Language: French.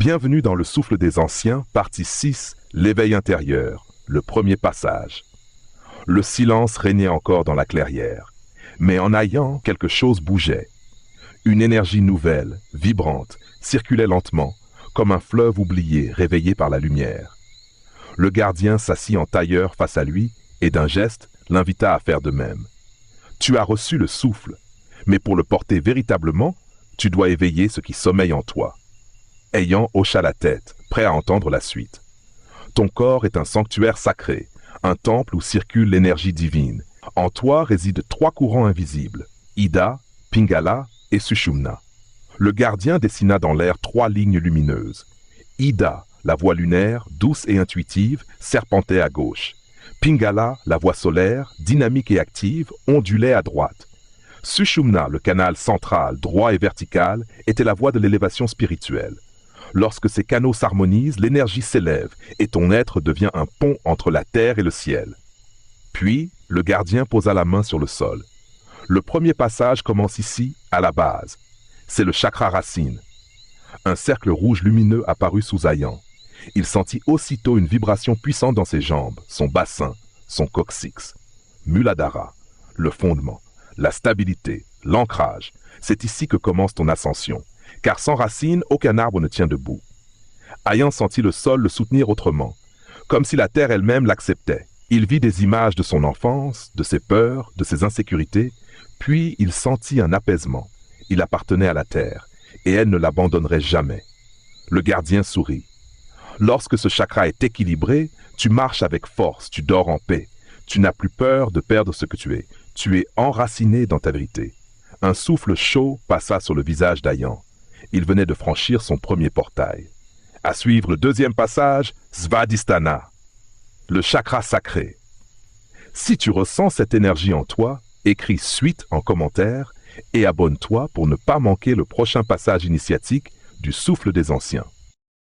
Bienvenue dans le souffle des anciens, partie 6, l'éveil intérieur, le premier passage. Le silence régnait encore dans la clairière, mais en Ayan, quelque chose bougeait. Une énergie nouvelle, vibrante, circulait lentement, comme un fleuve oublié réveillé par la lumière. Le gardien s'assit en tailleur face à lui et d'un geste l'invita à faire de même. Tu as reçu le souffle, mais pour le porter véritablement, tu dois éveiller ce qui sommeille en toi. Ayan hocha la tête, prêt à entendre la suite. Ton corps est un sanctuaire sacré, un temple où circule l'énergie divine. En toi résident 3 courants invisibles, Ida, Pingala et Sushumna. Le gardien dessina dans l'air 3 lignes lumineuses. Ida, la voie lunaire, douce et intuitive, serpentait à gauche. Pingala, la voie solaire, dynamique et active, ondulait à droite. Sushumna, le canal central, droit et vertical, était la voie de l'élévation spirituelle. Lorsque ces canaux s'harmonisent, l'énergie s'élève et ton être devient un pont entre la terre et le ciel. Puis, le gardien posa la main sur le sol. Le premier passage commence ici, à la base. C'est le chakra racine. Un cercle rouge lumineux apparut sous Ayan. Il sentit aussitôt une vibration puissante dans ses jambes, son bassin, son coccyx. Muladhara, le fondement, la stabilité, l'ancrage. C'est ici que commence ton ascension. Car sans racines, aucun arbre ne tient debout. Ayan sentit le sol le soutenir autrement, comme si la terre elle-même l'acceptait. Il vit des images de son enfance, de ses peurs, de ses insécurités, puis il sentit un apaisement. Il appartenait à la terre, et elle ne l'abandonnerait jamais. Le gardien sourit. Lorsque ce chakra est équilibré, tu marches avec force, tu dors en paix. Tu n'as plus peur de perdre ce que tu es. Tu es enraciné dans ta vérité. Un souffle chaud passa sur le visage d'Ayan. Il venait de franchir son premier portail. À suivre le deuxième passage, Svadhisthana, le chakra sacré. Si tu ressens cette énergie en toi, écris suite en commentaire et abonne-toi pour ne pas manquer le prochain passage initiatique du souffle des anciens.